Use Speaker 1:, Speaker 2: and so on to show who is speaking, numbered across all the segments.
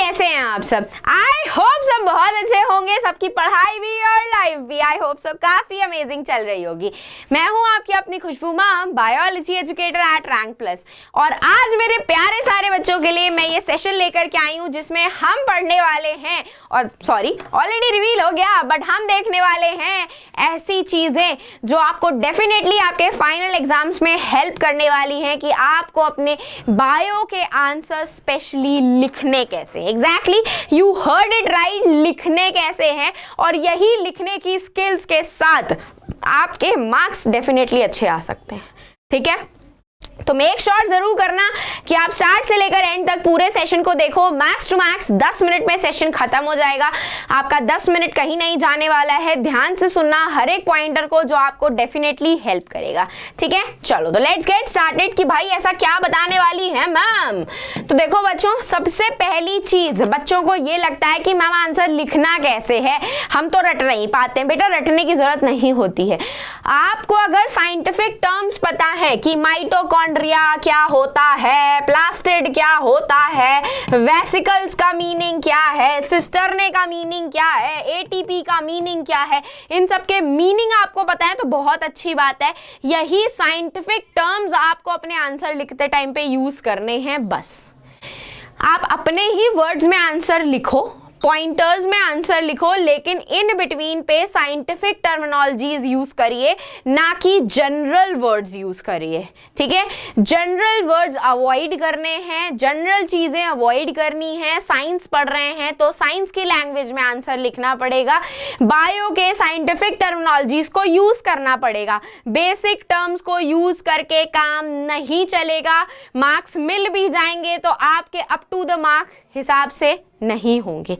Speaker 1: कैसे हैं आप सब? आई होप सब बहुत अच्छे होंगे, सबकी पढ़ाई भी और लाइफ भी आई होप सब काफी अमेजिंग चल रही होगी। मैं हूं आपकी अपनी Khushboo ma'am, biology educator at Rank Plus, और आज मेरे प्यारे सारे बच्चों के लिए मैं ये सेशन लेकर के आई हूं जिसमें हम पढ़ने वाले हैं, और सॉरी ऑलरेडी रिवील हो गया, बट हम देखने वाले हैं ऐसी चीजें जो आपको डेफिनेटली आपके फाइनल एग्जाम्स में हेल्प करने वाली हैं कि आपको अपने बायो के आंसर स्पेशली लिखने कैसे। Exactly, you heard it right, लिखने कैसे हैं, और यही लिखने की स्किल्स के साथ आपके मार्क्स डेफिनेटली अच्छे आ सकते हैं। ठीक है, तो मेक श्योर जरूर करना कि आप स्टार्ट से लेकर एंड तक पूरे सेशन को देखो। मैक्स टू मैक्स 10 मिनट में सेशन खत्म हो जाएगा, आपका 10 मिनट कहीं नहीं जाने वाला है। ध्यान से सुनना हर एक पॉइंटर को जो आपको डेफिनेटली हेल्प करेगा। ठीक है, चलो तो लेट्स गेट स्टार्टेड कि भाई ऐसा क्या बताने वाली है मैम। तो देखो बच्चों, सबसे पहली चीज बच्चों को ये लगता है कि मैम आंसर लिखना कैसे है, हम तो रट नहीं पाते हैं। बेटा रटने की जरूरत नहीं होती है। आपको अगर साइंटिफिक टर्म्स पता है कि माइटोकॉन्ड्रिया क्या होता है, प्लास्टिड क्या होता है, वेसिकल्स का मीनिंग क्या है, सिस्टरने का मीनिंग क्या है, एटीपी का मीनिंग क्या है, इन सब के मीनिंग आपको पता है तो बहुत अच्छी बात है। यही साइंटिफिक टर्म्स आपको अपने आंसर लिखते टाइम पे यूज करने हैं। बस आप अपने ही वर्ड्स में आंसर लिखो, पॉइंटर्स में आंसर लिखो, लेकिन इन बिटवीन पे साइंटिफिक टर्मिनोलॉजीज यूज करिए, ना कि जनरल वर्ड्स यूज करिए। ठीक है, जनरल वर्ड्स अवॉइड करने हैं, जनरल चीजें अवॉइड करनी है। साइंस पढ़ रहे हैं तो साइंस की लैंग्वेज में आंसर लिखना पड़ेगा, बायो के साइंटिफिक टर्मिनोलॉजीज को यूज करना पड़ेगा। बेसिक टर्म्स को यूज करके काम नहीं चलेगा। मार्क्स मिल भी जाएंगे तो आपके अप टू द मार्क हिसाब से नहीं होंगे।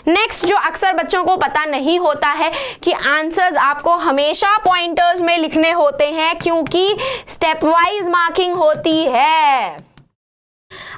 Speaker 1: नेक्स्ट, जो अक्सर बच्चों को पता नहीं होता है कि आंसर्स आपको हमेशा पॉइंटर्स में लिखने होते हैं, क्योंकि स्टेप वाइज मार्किंग होती है।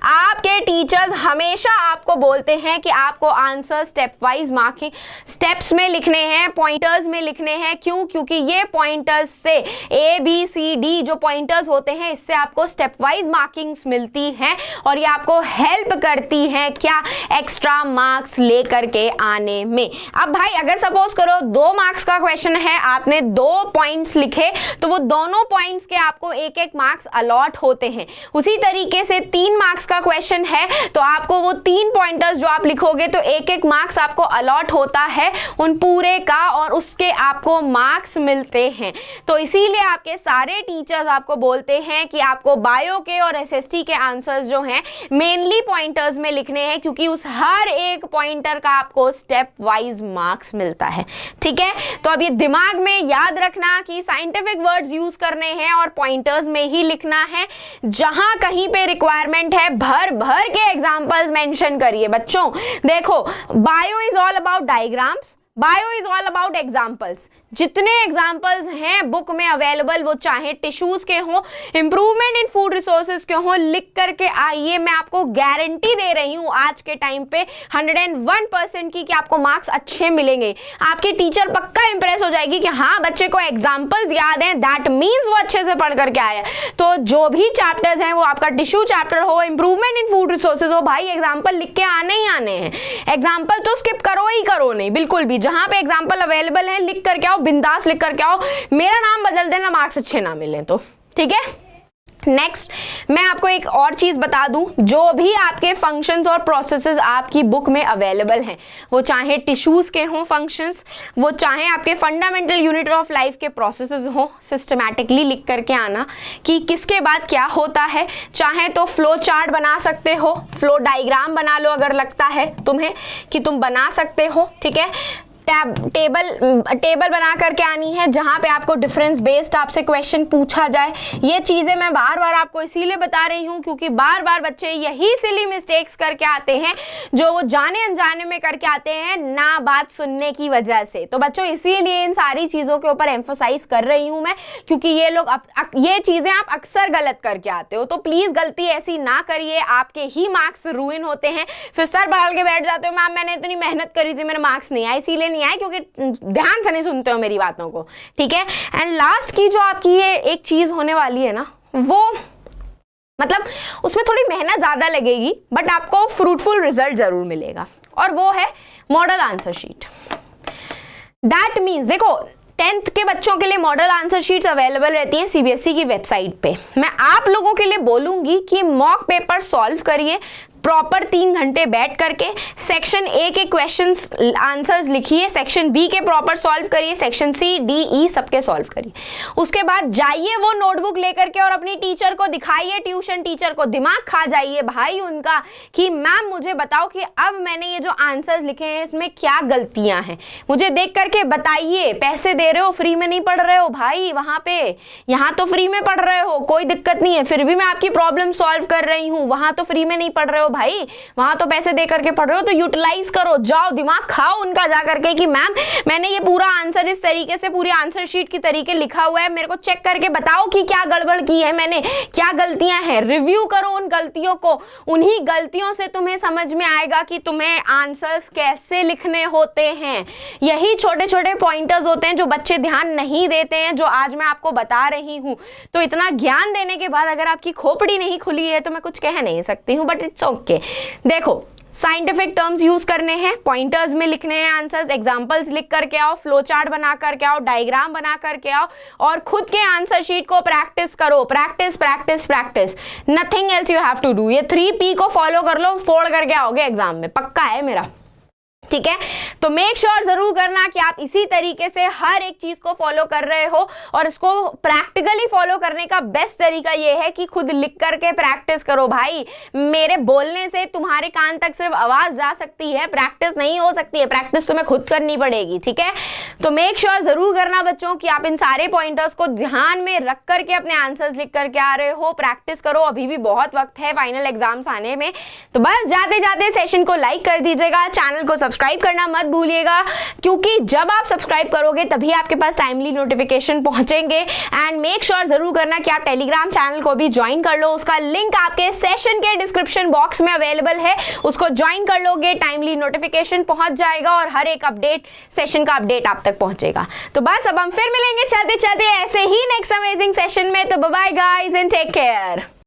Speaker 1: आपके टीचर्स हमेशा आपको बोलते हैं कि आपको answer step wise marking steps में लिखने हैं, पॉइंटर्स में लिखने हैं। क्यों? क्योंकि ये पॉइंटर्स से ABCD जो पॉइंटर्स होते हैं, इससे आपको स्टेप वाइज मार्किंग्स मिलती हैं और ये आपको हेल्प करती हैं क्या, एक्स्ट्रा मार्क्स लेकर के आने में। अब भाई अगर सपोज करो 2 मार्क्स का क्वेश्चन है, आपने 2 पॉइंट्स लिखे, तो वो दोनों पॉइंट्स के आपको 1-1 मार्क्स अलॉट होते हैं। उसी तरीके से 3 मार्क्स का क्वेश्चन है तो आपको वो 3 पॉइंटर्स जो आप लिखोगे तो 1-1 मार्क्स आपको अलॉट होता है उन पूरे का, और उसके आपको मार्क्स मिलते हैं। तो इसीलिए आपके सारे टीचर्स आपको बोलते हैं कि आपको बायो के और SST के आंसर्स जो हैं मेनली पॉइंटर्स में लिखने हैं, क्योंकि उस हर एक पॉइंटर का आपको स्टेप वाइज मार्क्स मिलता है। ठीक है, तो अब ये दिमाग में याद रखना कि साइंटिफिक वर्ड्स यूज करने हैं और पॉइंटर्स में ही लिखना है। जहां कहीं पे रिक्वायरमेंट है भर भर के एग्जांपल्स मेंशन करिए। बच्चों देखो, bio is all about diagrams, bio is all about examples. जितने एग्जाम्पल्स हैं बुक में अवेलेबल, वो चाहे टिश्यूज के हों, इंप्रूवमेंट इन फूड रिसोर्सेज के हों, लिख करके आइए। मैं आपको गारंटी दे रही हूं आज के टाइम पे 101% की कि आपको मार्क्स अच्छे मिलेंगे। आपकी टीचर पक्का इंप्रेस हो जाएगी कि हाँ बच्चे को एग्जाम्पल्स याद हैं, दैट मीन्स वो अच्छे से पढ़ करके आया। तो जो भी चैप्टर्स हैं, वो आपका टिश्यू चैप्टर हो, इंप्रूवमेंट इन फूड रिसोर्सेज हो, भाई एग्जाम्पल लिख के आने ही आने हैं। एग्जाम्पल तो स्किप करो ही करो नहीं, बिल्कुल भी। जहां पे एग्जाम्पल अवेलेबल है लिख करके आओ, बिंदास लिख करके आओ। मेरा नाम बदल देना मार्क्स अच्छे ना मिले तो। ठीक है, नेक्स्ट मैं आपको एक और चीज बता दूं, जो भी आपके फंक्शंस और प्रोसेसेस आपकी बुक में अवेलेबल हैं, वो चाहे टिश्यूज के हों फंक्शंस, वो चाहे आपके फंडामेंटल यूनिट ऑफ लाइफ के प्रोसेसेस हों, सिस्टमैटिकली लिख करके आना कि किसके बाद क्या होता है। चाहे तो फ्लो चार्ट बना सकते हो, फ्लो डायग्राम बना लो अगर लगता है तुम्हें कि तुम बना सकते हो। ठीक है, टेबल बना करके आनी है जहां पे आपको डिफरेंस बेस्ड आपसे क्वेश्चन पूछा जाए। ये चीजें मैं बार बार आपको इसीलिए बता रही हूं क्योंकि बार बार बच्चे यही सिली मिस्टेक्स करके आते हैं जो वो जाने अनजाने में करके आते हैं, ना बात सुनने की वजह से। तो बच्चों इसीलिए इन सारी चीजों के ऊपर एम्फोसाइज कर रही हूं मैं, क्योंकि ये लोग ये चीजें आप अक्सर गलत करके आते हो। तो प्लीज गलती ऐसी ना करिए, आपके ही मार्क्स रुइन होते हैं। फिर सर बहाल के बैठ जाते हो, मैम मैंने इतनी मेहनत करी थी, मेरे मार्क्स नहीं आए, इसीलिए नहीं आए क्योंकि ध्यान से नहीं सुनते हो मेरी बातों को। ठीक है, एंड लास्ट की जो आपकी ये एक चीज होने वाली है ना, वो मतलब उसमें थोड़ी मेहनत ज़्यादा लगेगी बट आपको फ्रूटफुल रिजल्ट ज़रूर मिलेगा, और वो है model answer sheet. That means देखो 10th के बच्चों के लिए मॉडल आंसर शीट्स अवेलेबल रहती हैं CBSE की वेबसाइट पे। मैं आप लोगों के लिए बोलूँगी कि मॉक पेपर सॉल्व करिए प्रॉपर 3 घंटे बैठ करके, सेक्शन A के क्वेश्चंस आंसर्स लिखिए, सेक्शन B के प्रॉपर सॉल्व करिए, सेक्शन C, D, E सबके सॉल्व करिए। उसके बाद जाइए वो नोटबुक लेकर के और अपनी टीचर को दिखाइए, ट्यूशन टीचर को दिमाग खा जाइए भाई उनका कि मैम मुझे बताओ कि अब मैंने ये जो आंसर्स लिखे हैं इसमें क्या गलतियां हैं, मुझे देख करके बताइए। पैसे दे रहे हो, फ्री में नहीं पढ़ रहे हो भाई वहाँ पे, यहाँ तो फ्री में पढ़ रहे हो, कोई दिक्कत नहीं है, फिर भी मैं आपकी प्रॉब्लम सॉल्व कर रही हूँ। वहाँ तो फ्री में नहीं पढ़ रहे हो भाई, वहां तो पैसे दे करके पढ़ रहे हो, तो यूटिलाइज करो, जाओ दिमाग खाओ उनका जा करके कि मैम मैंने ये पूरा आंसर इस तरीके से पूरी आंसर शीट की तरीके लिखा हुआ है, मेरे को चेक करके बताओ कि क्या गड़बड़ की है मैंने, क्या गलतियां हैं। रिव्यू करो उन गलतियों को, उन्हीं गलतियों से तुम्हें समझ में आएगा कि तुम्हें आंसर्स कैसे लिखने होते हैं। यही छोटे छोटे पॉइंटर्स होते हैं जो बच्चे ध्यान नहीं देते हैं, जो आज मैं आपको बता रही हूँ। तो इतना ज्ञान देने के बाद अगर आपकी खोपड़ी नहीं खुली है तो मैं कुछ कह नहीं सकती हूँ, बट इट्स ओके। देखो साइंटिफिक टर्म्स यूज करने हैं, पॉइंटर्स में लिखने हैं आंसर्स, एग्जांपल्स लिख करके आओ, फ्लो चार्ट बना करके आओ, डायग्राम बना करके आओ और खुद के आंसर शीट को प्रैक्टिस करो। Practice practice practice, nothing else you have to do. ये 3P को फॉलो कर लो, फोड़ करके आओगे एग्जाम में, पक्का है मेरा, ठीक है। तो मेक श्योर जरूर करना कि आप इसी तरीके से हर एक चीज को फॉलो कर रहे हो, और इसको प्रैक्टिकली फॉलो करने का बेस्ट तरीका ये है कि खुद लिख करके प्रैक्टिस करो। भाई मेरे बोलने से तुम्हारे कान तक सिर्फ आवाज जा सकती है, प्रैक्टिस नहीं हो सकती है, प्रैक्टिस तुम्हें खुद करनी पड़ेगी, ठीक है। तो मेक श्योर जरूर करना बच्चों कि आप इन सारे पॉइंटर्स को ध्यान में रख करके अपने आंसर्स लिख करके आ रहे हो। प्रैक्टिस करो, अभी भी बहुत वक्त है फाइनल एग्जाम्स आने में। तो बस जाते जाते सेशन को लाइक कर दीजिएगा, चैनल को सब्सक्राइब करना मत भूलिएगा, क्योंकि जब आप सब्सक्राइब करोगे तभी आपके पास टाइमली नोटिफिकेशन पहुंचेंगे। एंड मेक श्योर जरूर करना कि आप टेलीग्राम चैनल को भी ज्वाइन कर लो, उसका लिंक आपके सेशन के डिस्क्रिप्शन बॉक्स में अवेलेबल है, उसको ज्वाइन कर लोगे, टाइमली नोटिफिकेशन पहुंच जाएगा और हर एक अपडेट, सेशन का अपडेट आप तक पहुंचेगा। तो बस अब हम फिर मिलेंगे चलते चलते ऐसे ही नेक्स्ट अमेजिंग सेशन में। तो bye bye guys and take care.